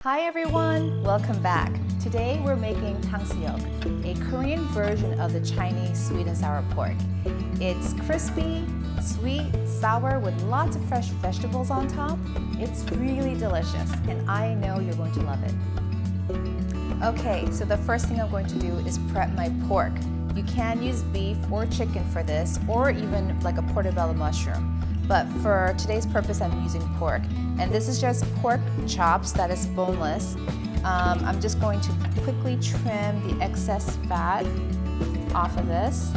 Hi everyone, welcome back. Today we're making Tangsuyuk, a Korean version of the Chinese sweet and sour pork. It's crispy, sweet, sour with lots of fresh vegetables on top. It's really delicious and I know you're going to love it. Okay, so the first thing I'm going to do is prep my pork. You can use beef or chicken for this, or even like a portabella mushroom. But for today's purpose, I'm using pork. And this is just pork chops that is boneless. I'm just going to quickly trim the excess fat off of this.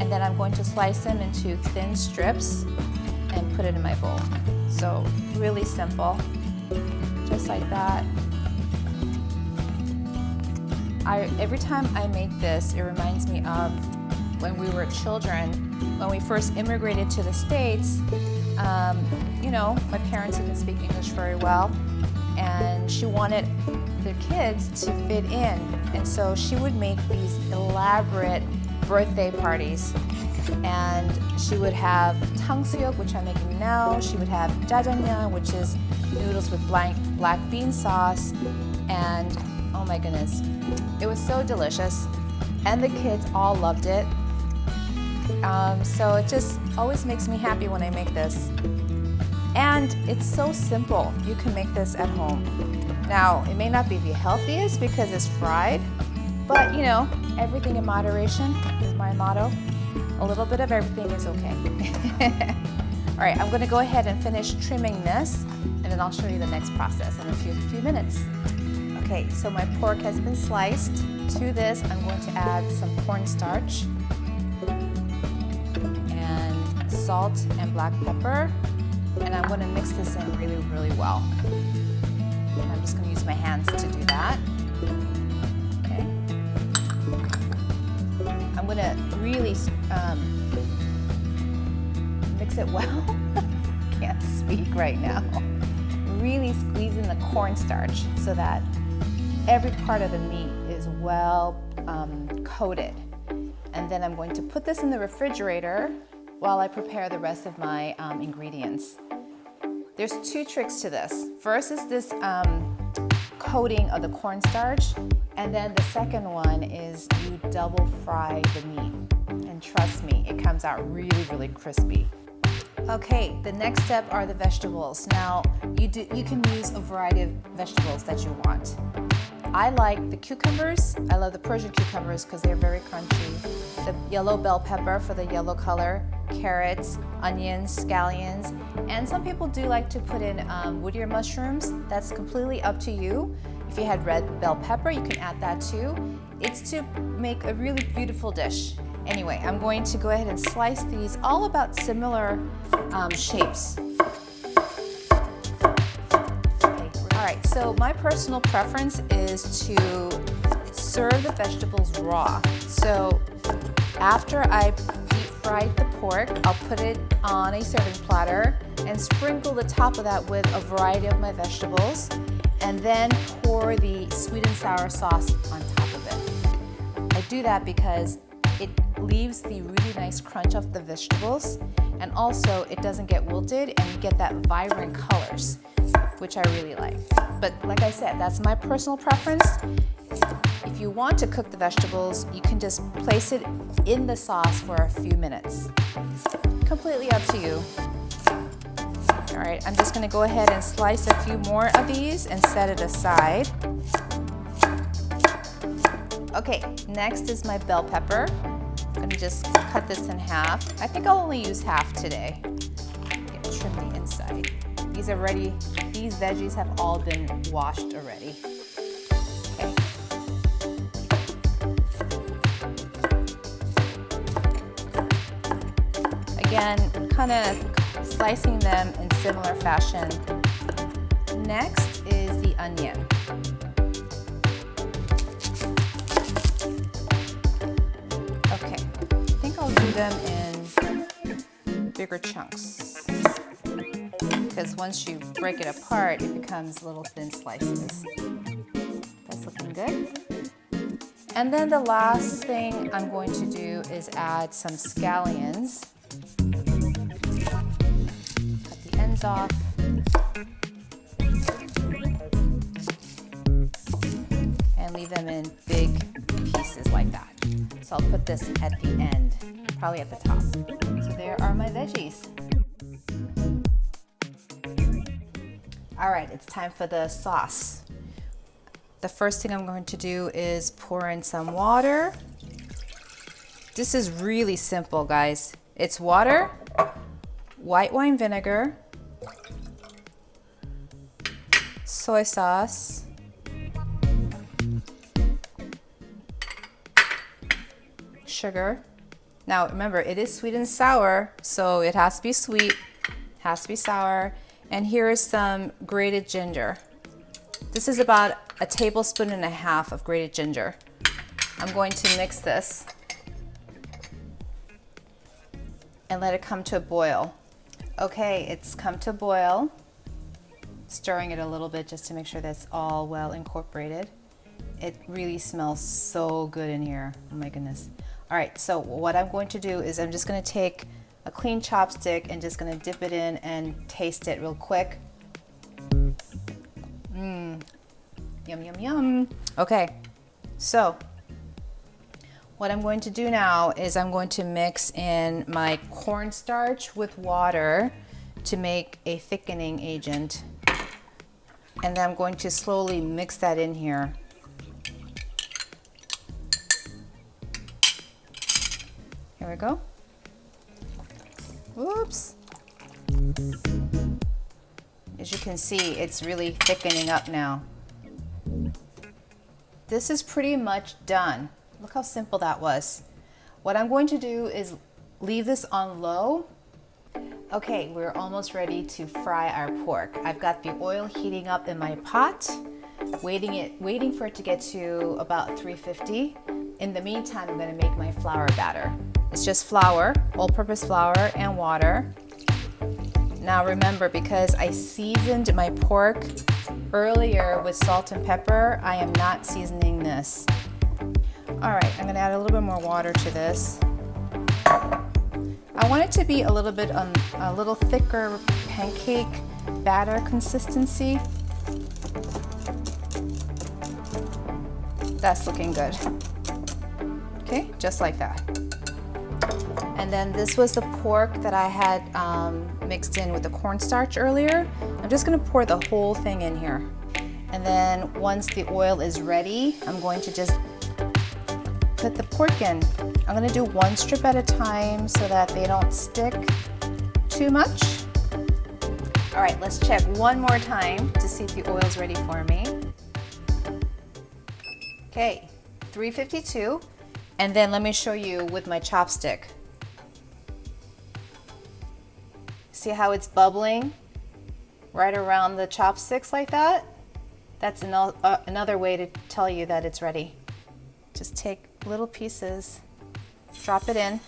And then I'm going to slice them into thin strips and put it in my bowl. So really simple, just like that. Every time I make this, it reminds me of when we were children, when we first immigrated to the States. My parents didn't speak English very well, and she wanted the kids to fit in, and so she would make these elaborate birthday parties, and she would have Tangsuyuk, which I'm making now. She would have JaJangMyeong, which is noodles with black bean sauce, and oh my goodness, it was so delicious, and the kids all loved it. So it just always makes me happy when I make this. And it's so simple. You can make this at home. Now, it may not be the healthiest because it's fried, but everything in moderation is my motto. A little bit of everything is okay. All right, I'm gonna go ahead and finish trimming this, and then I'll show you the next process in a few minutes. Okay, so my pork has been sliced. To this, I'm going to add some cornstarch, salt and black pepper, and I'm going to mix this in really, really well. And I'm just going to use my hands to do that. Okay. I'm going to really mix it well. Can't speak right now. Really squeeze in the cornstarch so that every part of the meat is well coated. And then I'm going to put this in the refrigerator while I prepare the rest of my ingredients. There's two tricks to this. First is this coating of the cornstarch, and then the second one is you double fry the meat. And trust me, it comes out really, really crispy. Okay, the next step are the vegetables. Now, you can use a variety of vegetables that you want. I like the cucumbers. I love the Persian cucumbers because they're very crunchy. The yellow bell pepper for the yellow color, carrots, onions, scallions, and some people do like to put in woodier mushrooms. That's completely up to you. If you had red bell pepper, you can add that too. It's to make a really beautiful dish. Anyway, I'm going to go ahead and slice these all about similar shapes. All right, so my personal preference is to serve the vegetables raw. So after I deep fried the pork, I'll put it on a serving platter and sprinkle the top of that with a variety of my vegetables, and then pour the sweet and sour sauce on top of it. I do that because it leaves the really nice crunch of the vegetables, and also it doesn't get wilted and you get that vibrant colors, which I really like. But like I said, that's my personal preference. If you want to cook the vegetables, you can just place it in the sauce for a few minutes. Completely up to you. All right, I'm just gonna go ahead and slice a few more of these and set it aside. Okay, next is my bell pepper. I'm gonna just cut this in half. I think I'll only use half today. Trim the inside. These veggies have all been washed already. Okay. Again, kind of slicing them in similar fashion. Next is the onion. Okay, I think I'll do them in bigger chunks, because once you break it apart, it becomes little thin slices. That's looking good. And then the last thing I'm going to do is add some scallions. Cut the ends off. leave them in big pieces like that. So I'll put this at the end, probably at the top. So there are my veggies. All right, it's time for the sauce. The first thing I'm going to do is pour in some water. This is really simple, guys. It's water, white wine vinegar, soy sauce, sugar. Now remember, it is sweet and sour, so it has to be sweet, has to be sour. And here is some grated ginger. This is about a tablespoon and a half of grated ginger. I'm going to mix this and let it come to a boil. Okay, it's come to a boil. Stirring it a little bit just to make sure that's all well incorporated. It really smells so good in here. Oh my goodness. All right, so what I'm going to do is I'm just going to take a clean chopstick and just going to dip it in and taste it real quick. Yum, yum, yum. Okay, so what I'm going to do now is I'm going to mix in my cornstarch with water to make a thickening agent. And then I'm going to slowly mix that in here. Here we go. Whoops. As you can see, it's really thickening up now. This is pretty much done. Look how simple that was. What I'm going to do is leave this on low. Okay, we're almost ready to fry our pork. I've got the oil heating up in my pot, waiting for it to get to about 350. In the meantime, I'm going to make my flour batter. It's just flour, all-purpose flour and water. Now remember, because I seasoned my pork earlier with salt and pepper, I am not seasoning this. All right, I'm going to add a little bit more water to this. I want it to be a little bit a little thicker pancake batter consistency. That's looking good. Okay, just like that. And then this was the pork that I had mixed in with the cornstarch earlier. I'm just going to pour the whole thing in here. And then once the oil is ready, I'm going to just put the pork in. I'm going to do one strip at a time so that they don't stick too much. All right, let's check one more time to see if the oil's ready for me. Okay, 352. And then let me show you with my chopstick. See how it's bubbling right around the chopsticks like that? That's another way to tell you that it's ready. Just take little pieces, drop it in.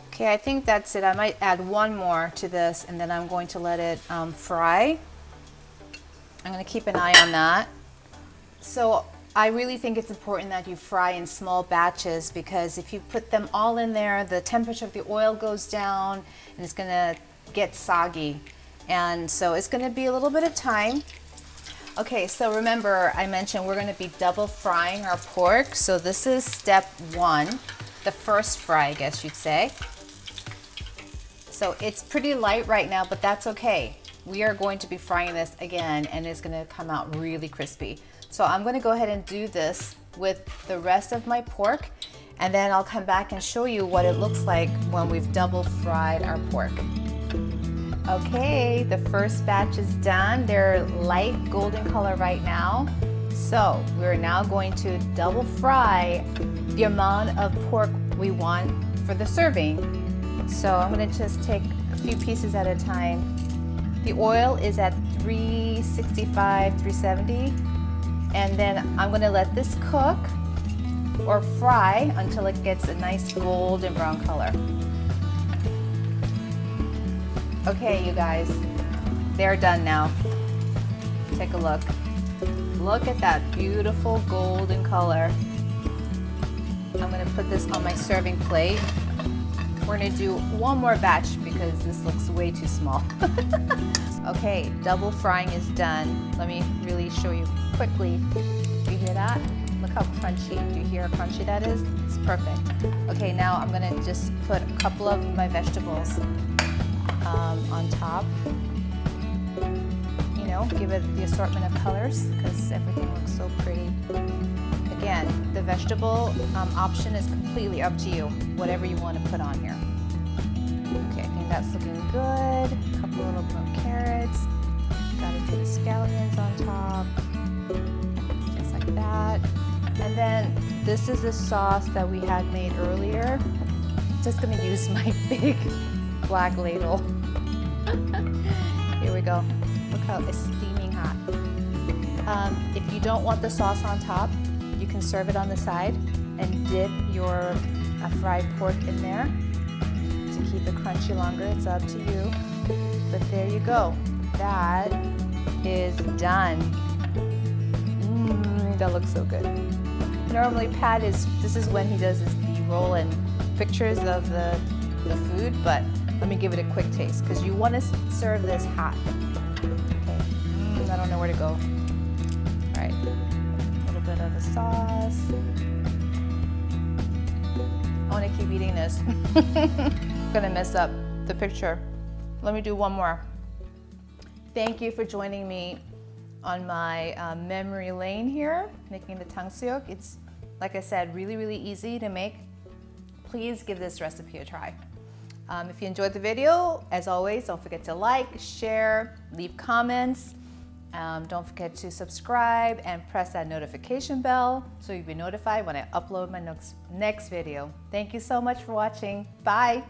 Okay, I think that's it. I might add one more to this and then I'm going to let it fry. I'm going to keep an eye on that. So I really think it's important that you fry in small batches, because if you put them all in there, the temperature of the oil goes down and it's going to get soggy. And so it's going to be a little bit of time. Okay, so remember I mentioned we're going to be double frying our pork. So this is step one, the first fry, I guess you'd say. So it's pretty light right now, but that's okay. We are going to be frying this again and it's going to come out really crispy. So I'm going to go ahead and do this with the rest of my pork, and then I'll come back and show you what it looks like when we've double fried our pork. Okay, the first batch is done. They're light golden color right now. So we're now going to double fry the amount of pork we want for the serving. So I'm going to just take a few pieces at a time. The oil is at 365, 370. And then I'm going to let this cook or fry until it gets a nice golden brown color. Okay, you guys, they're done now. Take a look. Look at that beautiful golden color. I'm going to put this on my serving plate. We're gonna do one more batch because this looks way too small. Okay, double frying is done. Let me really show you quickly. You hear that? Look how crunchy. Do you hear how crunchy that is? It's perfect. Okay, now I'm gonna just put a couple of my vegetables on top. You know, give it the assortment of colors because everything looks so pretty. Again, the vegetable option is completely up to you, whatever you want to put on here. Okay, I think that's looking good. A couple little plum carrots. Gotta do the scallions on top, just like that. And then this is the sauce that we had made earlier. Just gonna use my big black ladle. Here we go. Look how it's steaming hot. If you don't want the sauce on top, you can serve it on the side and dip your fried pork in there to keep it crunchy longer. It's up to you. But there you go. That is done. That looks so good. Normally Pat this is when he does his B-roll and pictures of the food, but let me give it a quick taste because you want to serve this hot. Okay, I don't know where to go. All right, a little bit of the sauce. I want to keep eating this. I'm gonna mess up the picture. Let me do one more. Thank you for joining me on my memory lane here, making the Tangsuyuk. It's, like I said, really, really easy to make. Please give this recipe a try. If you enjoyed the video, as always, don't forget to like, share, leave comments. Don't forget to subscribe and press that notification bell so you'll be notified when I upload my next video. Thank you so much for watching. Bye.